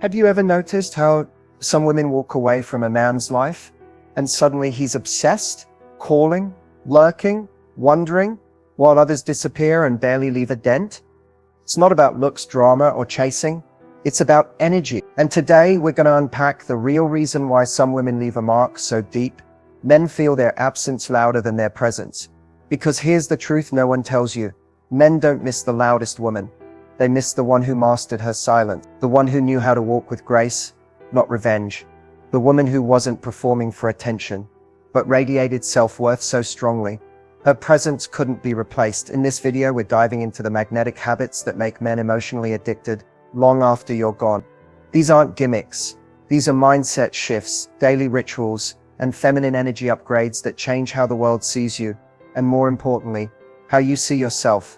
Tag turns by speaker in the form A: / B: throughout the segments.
A: Have you ever noticed how some women walk away from a man's life and suddenly he's obsessed, calling, lurking, wondering, while others disappear and barely leave a dent? It's not about looks, drama, or chasing. It's about energy. And today we're going to unpack the real reason why some women leave a mark so deep. Men feel their absence louder than their presence. Because here's the truth no one tells you. Men don't miss the loudest woman. They miss the one who mastered her silence. The one who knew how to walk with grace, not revenge. The woman who wasn't performing for attention, but radiated self-worth so strongly. Her presence couldn't be replaced. In this video, we're diving into the magnetic habits that make men emotionally addicted long after you're gone. These aren't gimmicks. These are mindset shifts, daily rituals, and feminine energy upgrades that change how the world sees you, and more importantly, how you see yourself.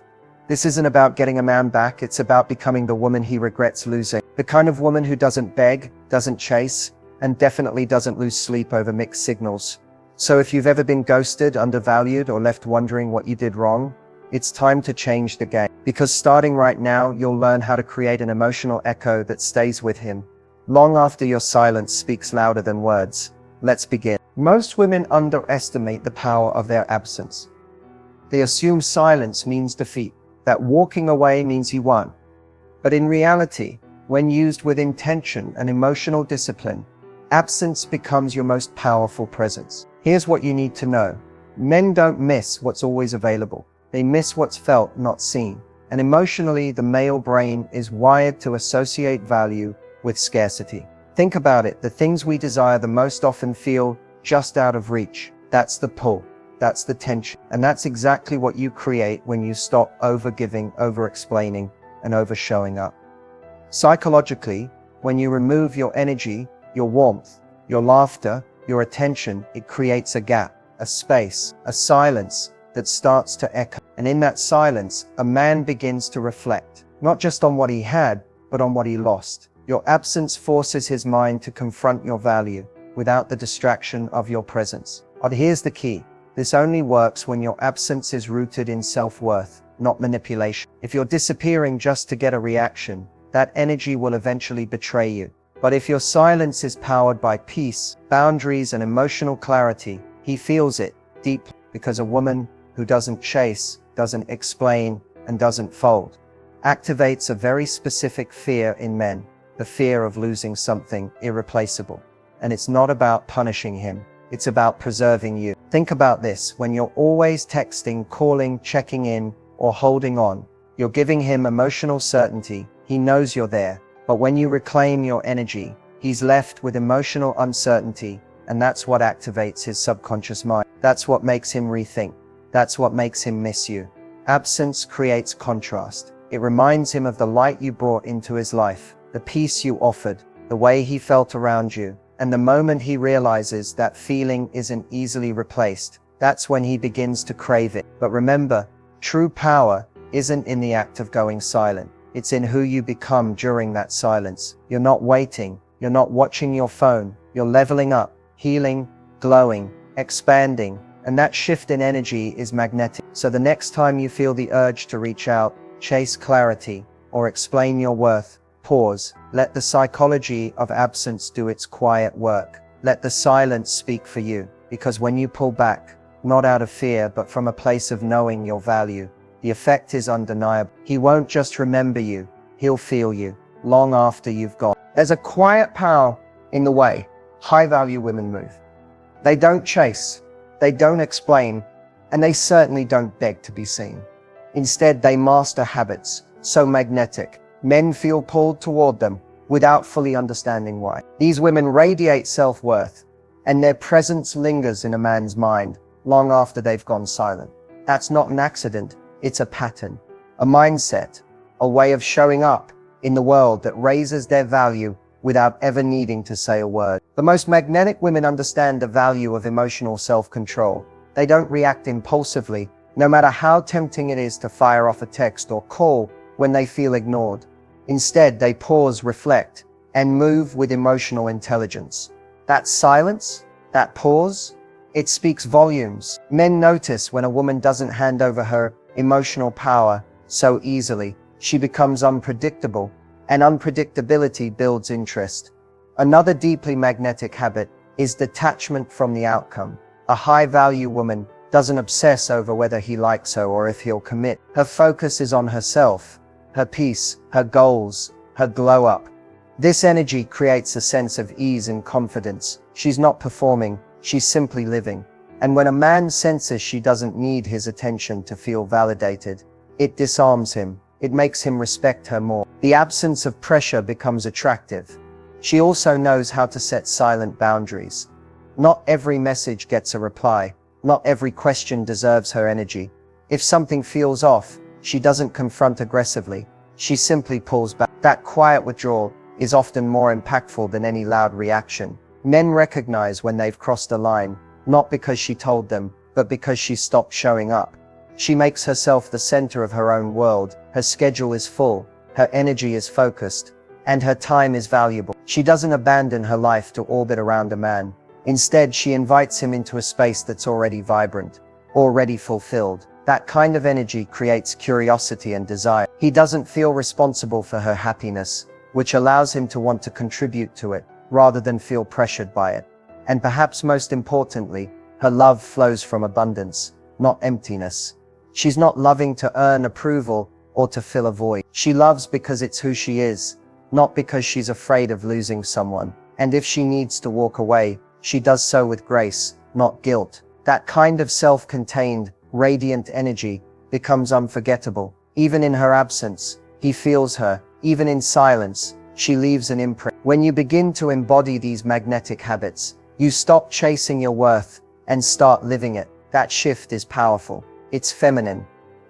A: This isn't about getting a man back, it's about becoming the woman he regrets losing. The kind of woman who doesn't beg, doesn't chase, and definitely doesn't lose sleep over mixed signals. So if you've ever been ghosted, undervalued, or left wondering what you did wrong, it's time to change the game. Because starting right now, you'll learn how to create an emotional echo that stays with him, long after your silence speaks louder than words. Let's begin. Most women underestimate the power of their absence. They assume silence means defeat, that walking away means you won. But in reality, when used with intention and emotional discipline, absence becomes your most powerful presence. Here's what you need to know. Men don't miss what's always available. They miss what's felt, not seen. And emotionally, the male brain is wired to associate value with scarcity. Think about it. The things we desire the most often feel just out of reach. That's the pull. That's the tension. And that's exactly what you create when you stop over-giving, over-explaining, and over-showing up. Psychologically, when you remove your energy, your warmth, your laughter, your attention, it creates a gap, a space, a silence that starts to echo. And in that silence, a man begins to reflect, not just on what he had, but on what he lost. Your absence forces his mind to confront your value without the distraction of your presence. But here's the key. This only works when your absence is rooted in self-worth, not manipulation. If you're disappearing just to get a reaction, that energy will eventually betray you. But if your silence is powered by peace, boundaries, and emotional clarity, he feels it deeply, because a woman who doesn't chase, doesn't explain, and doesn't fold activates a very specific fear in men, the fear of losing something irreplaceable. And it's not about punishing him. It's about preserving you. Think about this. When you're always texting, calling, checking in, or holding on, you're giving him emotional certainty. He knows you're there. But when you reclaim your energy, he's left with emotional uncertainty, and that's what activates his subconscious mind. That's what makes him rethink. That's what makes him miss you. Absence creates contrast. It reminds him of the light you brought into his life, the peace you offered, the way he felt around you. And the moment he realizes that feeling isn't easily replaced, that's when he begins to crave it. But remember, true power isn't in the act of going silent. It's in who you become during that silence. You're not waiting. You're not watching your phone. You're leveling up, healing, glowing, expanding. And that shift in energy is magnetic. So the next time you feel the urge to reach out, chase clarity, or explain your worth, pause. Let the psychology of absence do its quiet work. Let the silence speak for you. Because when you pull back, not out of fear, but from a place of knowing your value, the effect is undeniable. He won't just remember you, he'll feel you, long after you've gone. There's a quiet power in the way high-value women move. They don't chase, they don't explain, and they certainly don't beg to be seen. Instead, they master habits so magnetic, men feel pulled toward them without fully understanding why. These women radiate self-worth, and their presence lingers in a man's mind long after they've gone silent. That's not an accident, it's a pattern, a mindset, a way of showing up in the world that raises their value without ever needing to say a word. The most magnetic women understand the value of emotional self-control. They don't react impulsively, no matter how tempting it is to fire off a text or call when they feel ignored. Instead, they pause, reflect, and move with emotional intelligence. That silence, that pause, it speaks volumes. Men notice when a woman doesn't hand over her emotional power so easily. She becomes unpredictable, and unpredictability builds interest. Another deeply magnetic habit is detachment from the outcome. A high-value woman doesn't obsess over whether he likes her or if he'll commit. Her focus is on herself, her peace, her goals, her glow-up. This energy creates a sense of ease and confidence. She's not performing, she's simply living. And when a man senses she doesn't need his attention to feel validated, it disarms him. It makes him respect her more. The absence of pressure becomes attractive. She also knows how to set silent boundaries. Not every message gets a reply. Not every question deserves her energy. If something feels off, she doesn't confront aggressively. She simply pulls back. That quiet withdrawal is often more impactful than any loud reaction. Men recognize when they've crossed a line, not because she told them, but because she stopped showing up. She makes herself the center of her own world. Her schedule is full, her energy is focused, and her time is valuable. She doesn't abandon her life to orbit around a man. Instead, she invites him into a space that's already vibrant, already fulfilled. That kind of energy creates curiosity and desire. He doesn't feel responsible for her happiness, which allows him to want to contribute to it, rather than feel pressured by it. And perhaps most importantly, her love flows from abundance, not emptiness. She's not loving to earn approval or to fill a void. She loves because it's who she is, not because she's afraid of losing someone. And if she needs to walk away, she does so with grace, not guilt. That kind of self-contained, radiant energy becomes unforgettable. Even in her absence, he feels her. Even in silence, she leaves an imprint. When you begin to embody these magnetic habits, you stop chasing your worth and start living it. That shift is powerful. It's feminine.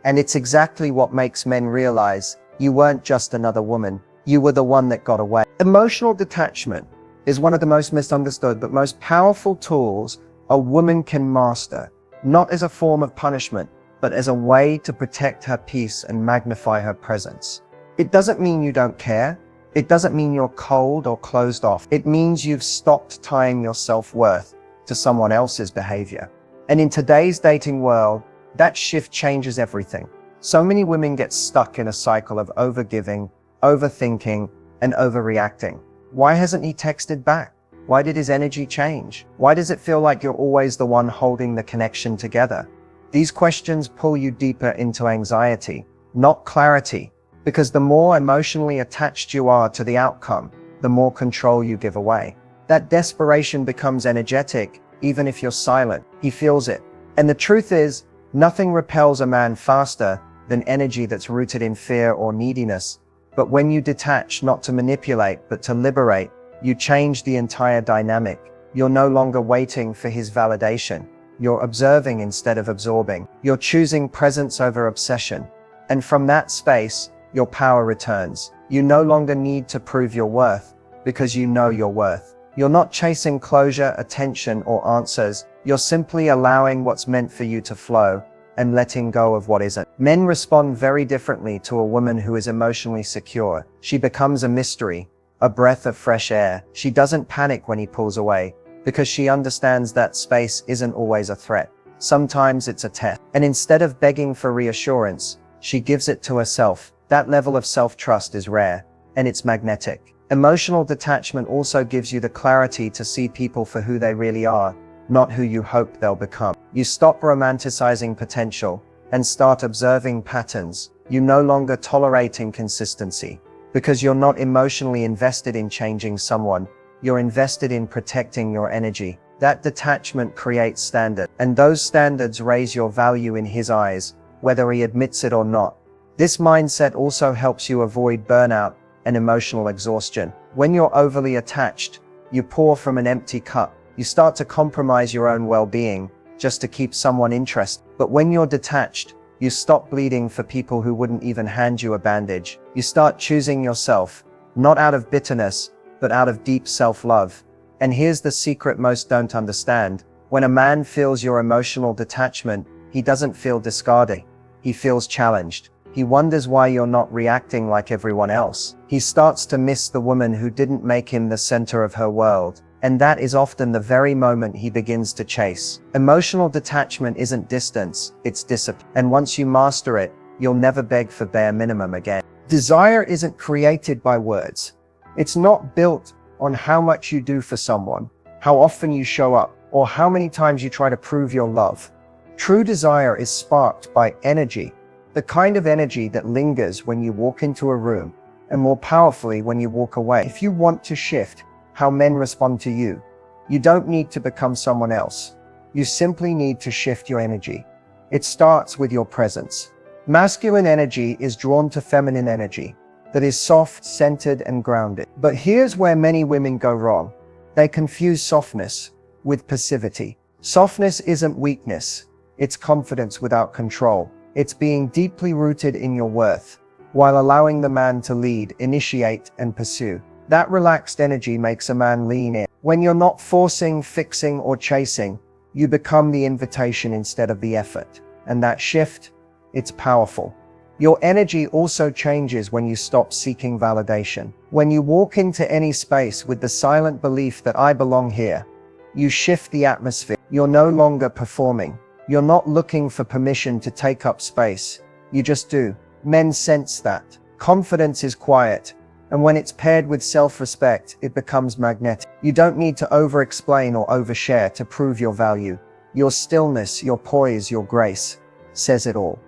A: And it's exactly what makes men realize you weren't just another woman. You were the one that got away. Emotional detachment is one of the most misunderstood but most powerful tools a woman can master, not as a form of punishment, but as a way to protect her peace and magnify her presence. It doesn't mean you don't care. It doesn't mean you're cold or closed off. It means you've stopped tying your self-worth to someone else's behavior. And in today's dating world, that shift changes everything. So many women get stuck in a cycle of overgiving, overthinking, and overreacting. Why hasn't he texted back? Why did his energy change? Why does it feel like you're always the one holding the connection together? These questions pull you deeper into anxiety, not clarity, because the more emotionally attached you are to the outcome, the more control you give away. That desperation becomes energetic, even if you're silent. He feels it. And the truth is, nothing repels a man faster than energy that's rooted in fear or neediness. But when you detach, not to manipulate, but to liberate, you change the entire dynamic. You're no longer waiting for his validation. You're observing instead of absorbing. You're choosing presence over obsession. And from that space, your power returns. You no longer need to prove your worth, because you know your worth. You're not chasing closure, attention, or answers. You're simply allowing what's meant for you to flow and letting go of what isn't. Men respond very differently to a woman who is emotionally secure. She becomes a mystery, a breath of fresh air. She doesn't panic when he pulls away, because she understands that space isn't always a threat. Sometimes it's a test. And instead of begging for reassurance, she gives it to herself. That level of self-trust is rare, and it's magnetic. Emotional detachment also gives you the clarity to see people for who they really are, not who you hope they'll become. You stop romanticizing potential and start observing patterns. You no longer tolerate inconsistency, because you're not emotionally invested in changing someone. You're invested in protecting your energy. That detachment creates standards, and those standards raise your value in his eyes, whether he admits it or not. This mindset also helps you avoid burnout and emotional exhaustion. When you're overly attached, you pour from an empty cup. You start to compromise your own well-being just to keep someone interested. But when you're detached, you stop bleeding for people who wouldn't even hand you a bandage. You start choosing yourself, not out of bitterness, but out of deep self-love. And here's the secret most don't understand. When a man feels your emotional detachment, he doesn't feel discarded. He feels challenged. He wonders why you're not reacting like everyone else. He starts to miss the woman who didn't make him the center of her world. And that is often the very moment he begins to chase. Emotional detachment isn't distance, it's discipline. And once you master it, you'll never beg for bare minimum again. Desire isn't created by words. It's not built on how much you do for someone, how often you show up, or how many times you try to prove your love. True desire is sparked by energy, the kind of energy that lingers when you walk into a room, and more powerfully when you walk away. If you want to shift how men respond to you, you don't need to become someone else. You simply need to shift your energy. It starts with your presence. Masculine energy is drawn to feminine energy that is soft, centered, and grounded. But here's where many women go wrong. They confuse softness with passivity. Softness isn't weakness. It's confidence without control. It's being deeply rooted in your worth, while allowing the man to lead, initiate, and pursue. That relaxed energy makes a man lean in. When you're not forcing, fixing, or chasing, you become the invitation instead of the effort. And that shift, it's powerful. Your energy also changes when you stop seeking validation. When you walk into any space with the silent belief that I belong here, you shift the atmosphere. You're no longer performing. You're not looking for permission to take up space. You just do. Men sense that. Confidence is quiet, and when it's paired with self-respect, it becomes magnetic. You don't need to over-explain or overshare to prove your value. Your stillness, your poise, your grace says it all.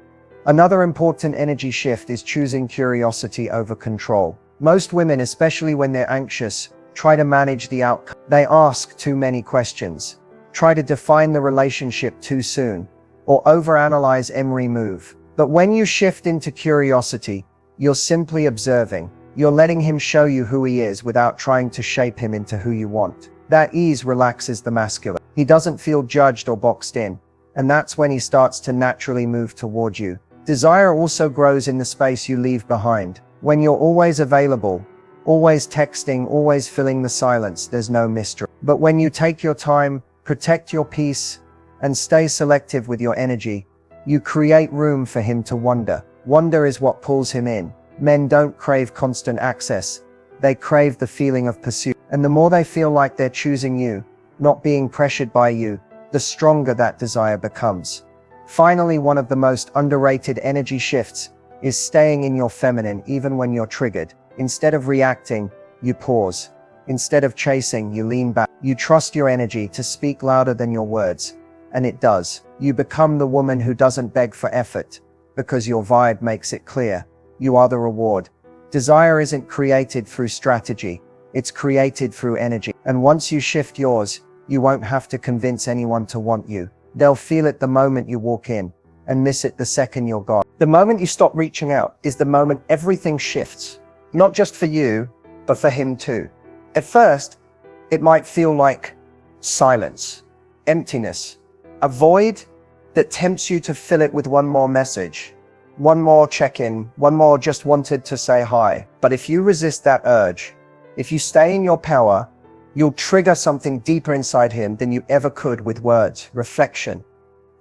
A: Another important energy shift is choosing curiosity over control. Most women, especially when they're anxious, try to manage the outcome. They ask too many questions, try to define the relationship too soon, or overanalyze every move. But when you shift into curiosity, you're simply observing. You're letting him show you who he is without trying to shape him into who you want. That ease relaxes the masculine. He doesn't feel judged or boxed in, and that's when he starts to naturally move toward you. Desire also grows in the space you leave behind. When you're always available, always texting, always filling the silence, there's no mystery. But when you take your time, protect your peace, and stay selective with your energy, you create room for him to wander. Wonder is what pulls him in. Men don't crave constant access. They crave the feeling of pursuit. And the more they feel like they're choosing you, not being pressured by you, the stronger that desire becomes. Finally, one of the most underrated energy shifts is staying in your feminine even when you're triggered. Instead of reacting, you pause. Instead of chasing, you lean back. You trust your energy to speak louder than your words. And it does. You become the woman who doesn't beg for effort, because your vibe makes it clear. You are the reward. Desire isn't created through strategy. It's created through energy. And once you shift yours, you won't have to convince anyone to want you. They'll feel it the moment you walk in, and miss it the second you're gone. The moment you stop reaching out is the moment everything shifts. Not just for you, but for him too. At first, it might feel like silence, emptiness, a void that tempts you to fill it with one more message, one more check-in, one more just wanted to say hi. But if you resist that urge, if you stay in your power, you'll trigger something deeper inside him than you ever could with words. Reflection.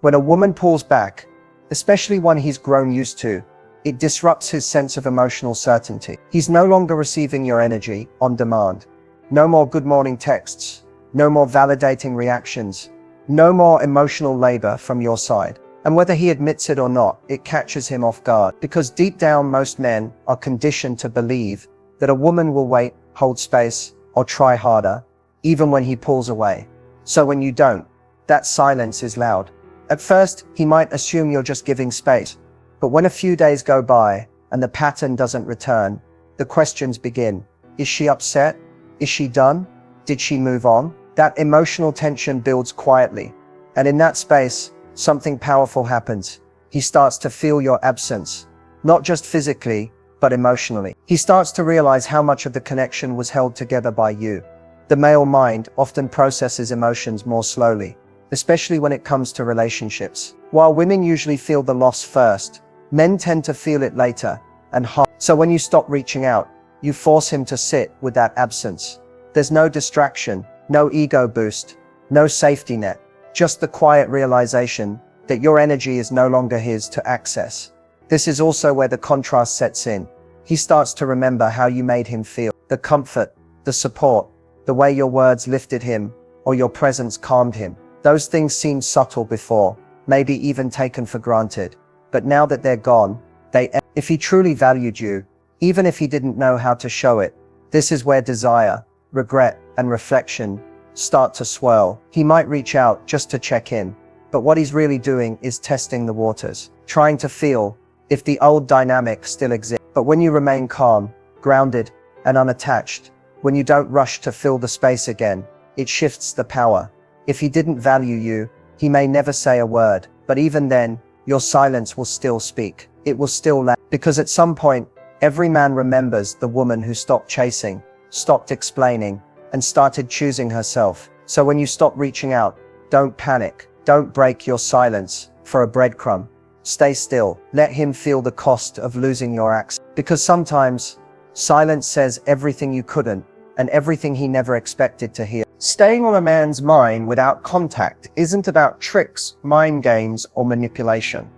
A: When a woman pulls back, especially one he's grown used to, it disrupts his sense of emotional certainty. He's no longer receiving your energy on demand. No more good morning texts. No more validating reactions. No more emotional labor from your side. And whether he admits it or not, it catches him off guard. Because deep down, most men are conditioned to believe that a woman will wait, hold space, or try harder, even when he pulls away. So when you don't, that silence is loud. At first, he might assume you're just giving space. But when a few days go by and the pattern doesn't return, the questions begin. Is she upset? Is she done? Did she move on? That emotional tension builds quietly. And in that space, something powerful happens. He starts to feel your absence, not just physically, but emotionally. He starts to realize how much of the connection was held together by you. The male mind often processes emotions more slowly, especially when it comes to relationships. While women usually feel the loss first, men tend to feel it later and hard. So when you stop reaching out, you force him to sit with that absence. There's no distraction, no ego boost, no safety net, just the quiet realization that your energy is no longer his to access. This is also where the contrast sets in. He starts to remember how you made him feel, the comfort, the support, the way your words lifted him, or your presence calmed him. Those things seemed subtle before, maybe even taken for granted. But now that they're gone, if he truly valued you, even if he didn't know how to show it. This is where desire, regret, and reflection start to swirl. He might reach out just to check in, but what he's really doing is testing the waters, trying to feel if the old dynamic still exists. But when you remain calm, grounded, and unattached, when you don't rush to fill the space again, it shifts the power. If he didn't value you, he may never say a word, but even then, your silence will still speak. It will still land, because at some point, every man remembers the woman who stopped chasing, stopped explaining, and started choosing herself. So when you stop reaching out, don't panic. Don't break your silence for a breadcrumb. Stay still. Let him feel the cost of losing your access. Because sometimes, silence says everything you couldn't, and everything he never expected to hear. Staying on a man's mind without contact isn't about tricks, mind games, or manipulation.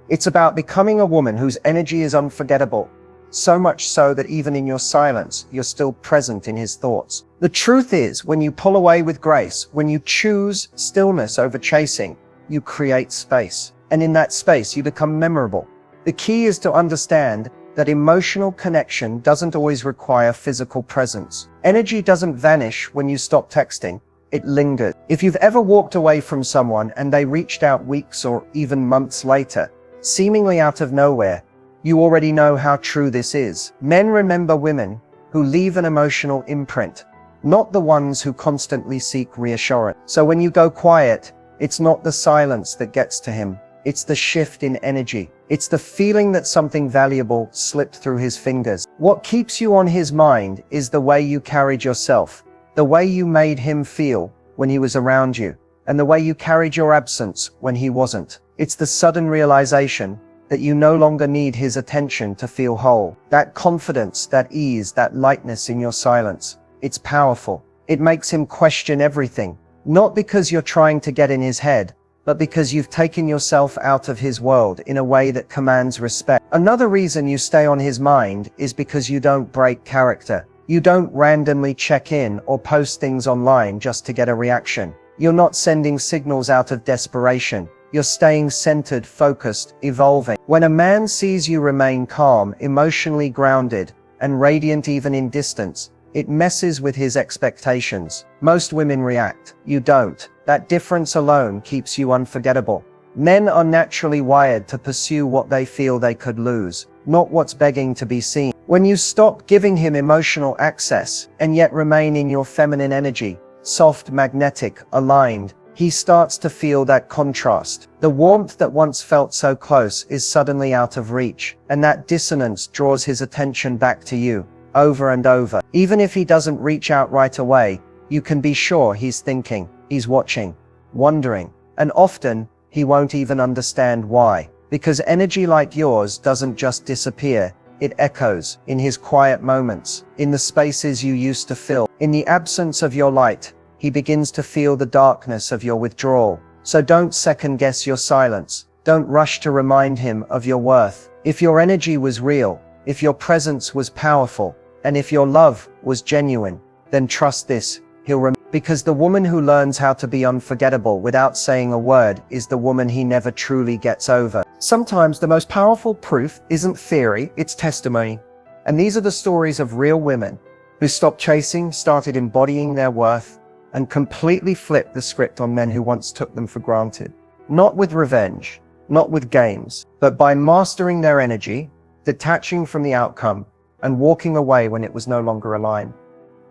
A: It's about becoming a woman whose energy is unforgettable, so much so that even in your silence, you're still present in his thoughts. The truth is, when you pull away with grace, when you choose stillness over chasing, you create space. And in that space, you become memorable. The key is to understand that emotional connection doesn't always require physical presence. Energy doesn't vanish when you stop texting. It lingers. If you've ever walked away from someone and they reached out weeks or even months later, seemingly out of nowhere, you already know how true this is. Men remember women who leave an emotional imprint, not the ones who constantly seek reassurance. So when you go quiet, it's not the silence that gets to him. It's the shift in energy. It's the feeling that something valuable slipped through his fingers. What keeps you on his mind is the way you carried yourself, the way you made him feel when he was around you, and the way you carried your absence when he wasn't. It's the sudden realization that you no longer need his attention to feel whole. That confidence, that ease, that lightness in your silence. It's powerful. It makes him question everything, not because you're trying to get in his head, but because you've taken yourself out of his world in a way that commands respect. Another reason you stay on his mind is because you don't break character. You don't randomly check in or post things online just to get a reaction. You're not sending signals out of desperation. You're staying centered, focused, evolving. When a man sees you remain calm, emotionally grounded, and radiant even in distance, it messes with his expectations. Most women react. You don't. That difference alone keeps you unforgettable. Men are naturally wired to pursue what they feel they could lose, not what's begging to be seen. When you stop giving him emotional access and yet remain in your feminine energy, soft, magnetic, aligned, he starts to feel that contrast. The warmth that once felt so close is suddenly out of reach, and that dissonance draws his attention back to you, over and over. Even if he doesn't reach out right away, you can be sure he's thinking, he's watching, wondering, and often, he won't even understand why. Because energy like yours doesn't just disappear, it echoes in his quiet moments, in the spaces you used to fill. In the absence of your light, he begins to feel the darkness of your withdrawal. So don't second-guess your silence. Don't rush to remind him of your worth. If your energy was real, if your presence was powerful, and if your love was genuine, then trust this, he'll remember. Because the woman who learns how to be unforgettable without saying a word is the woman he never truly gets over. Sometimes the most powerful proof isn't theory, it's testimony. And these are the stories of real women who stopped chasing, started embodying their worth, and completely flipped the script on men who once took them for granted. Not with revenge, not with games, but by mastering their energy, detaching from the outcome, and walking away when it was no longer aligned.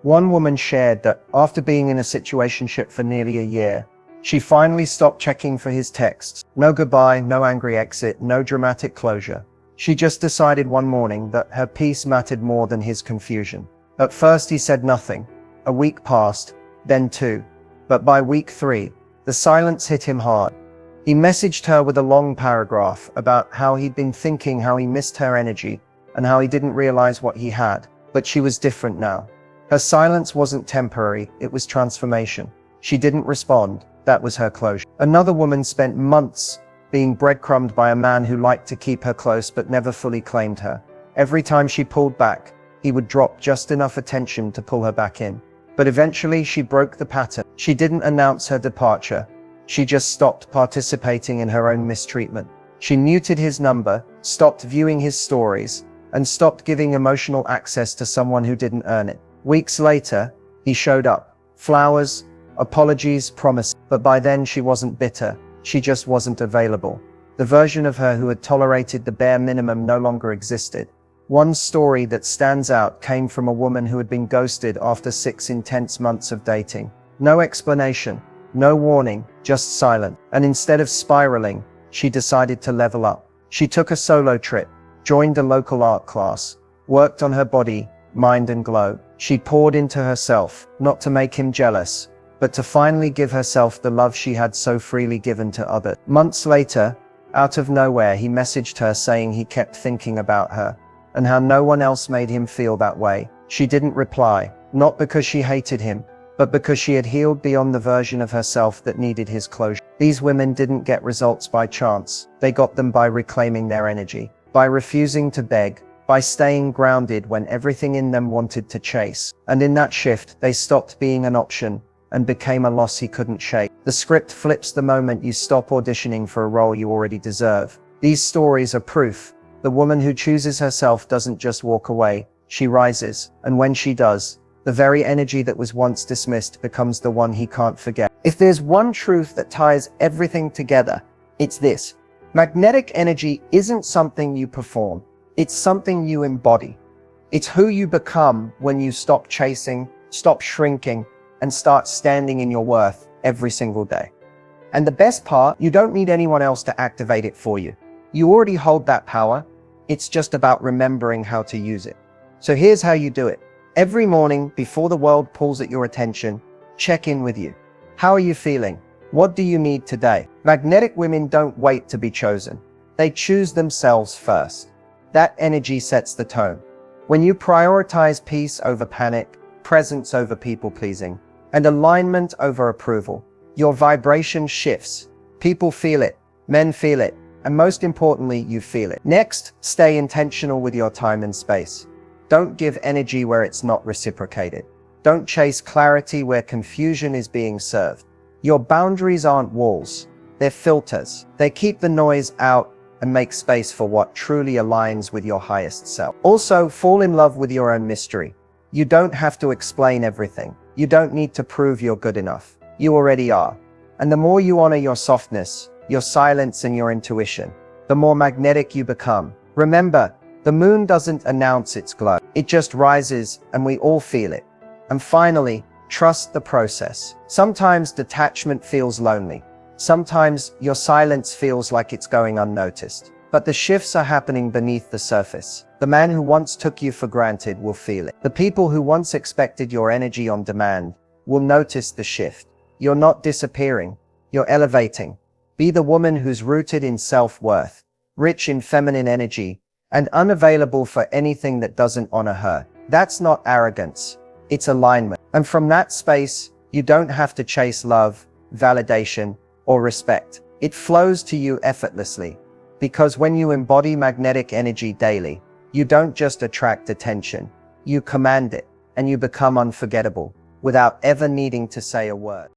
A: One woman shared that after being in a situationship for nearly a year, she finally stopped checking for his texts. No goodbye, no angry exit, no dramatic closure. She just decided one morning that her peace mattered more than his confusion. At first he said nothing. A week passed, then two. But by week 3, the silence hit him hard. He messaged her with a long paragraph about how he'd been thinking, how he missed her energy, and how he didn't realize what he had. But she was different now. Her silence wasn't temporary, it was transformation. She didn't respond, that was her closure. Another woman spent months being breadcrumbed by a man who liked to keep her close but never fully claimed her. Every time she pulled back, he would drop just enough attention to pull her back in. But eventually she broke the pattern. She didn't announce her departure. She just stopped participating in her own mistreatment. She muted his number, stopped viewing his stories, and stopped giving emotional access to someone who didn't earn it. Weeks later, he showed up. Flowers, apologies, promise. But by then she wasn't bitter. She just wasn't available. The version of her who had tolerated the bare minimum no longer existed. One story that stands out came from a woman who had been ghosted after 6 intense months of dating. No explanation, no warning, just silent. And instead of spiraling, she decided to level up. She took a solo trip, joined a local art class, worked on her body, mind and glow. She poured into herself, not to make him jealous, but to finally give herself the love she had so freely given to others. Months later, out of nowhere, he messaged her saying he kept thinking about her, and how no one else made him feel that way. She didn't reply, not because she hated him, but because she had healed beyond the version of herself that needed his closure. These women didn't get results by chance. They got them by reclaiming their energy, by refusing to beg, by staying grounded when everything in them wanted to chase. And in that shift, they stopped being an option and became a loss he couldn't shake. The script flips the moment you stop auditioning for a role you already deserve. These stories are proof. The woman who chooses herself doesn't just walk away, she rises, and when she does, the very energy that was once dismissed becomes the one he can't forget. If there's one truth that ties everything together, it's this. Magnetic energy isn't something you perform, it's something you embody. It's who you become when you stop chasing, stop shrinking, and start standing in your worth every single day. And the best part, you don't need anyone else to activate it for you. You already hold that power. It's just about remembering how to use it. So here's how you do it. Every morning, before the world pulls at your attention, check in with you. How are you feeling? What do you need today? Magnetic women don't wait to be chosen. They choose themselves first. That energy sets the tone. When you prioritize peace over panic, presence over people-pleasing, and alignment over approval, your vibration shifts. People feel it, men feel it, and most importantly, you feel it. Next, stay intentional with your time and space. Don't give energy where it's not reciprocated. Don't chase clarity where confusion is being served. Your boundaries aren't walls, they're filters. They keep the noise out and make space for what truly aligns with your highest self. Also, fall in love with your own mystery. You don't have to explain everything. You don't need to prove you're good enough. You already are. And the more you honor your softness, your silence and your intuition, the more magnetic you become. Remember, the moon doesn't announce its glow. It just rises and we all feel it. And finally, trust the process. Sometimes detachment feels lonely. Sometimes your silence feels like it's going unnoticed. But the shifts are happening beneath the surface. The man who once took you for granted will feel it. The people who once expected your energy on demand will notice the shift. You're not disappearing. You're elevating. Be the woman who's rooted in self-worth, rich in feminine energy, and unavailable for anything that doesn't honor her. That's not arrogance. It's alignment. And from that space, you don't have to chase love, validation, or respect. It flows to you effortlessly. Because when you embody magnetic energy daily, you don't just attract attention, you command it, and you become unforgettable without ever needing to say a word.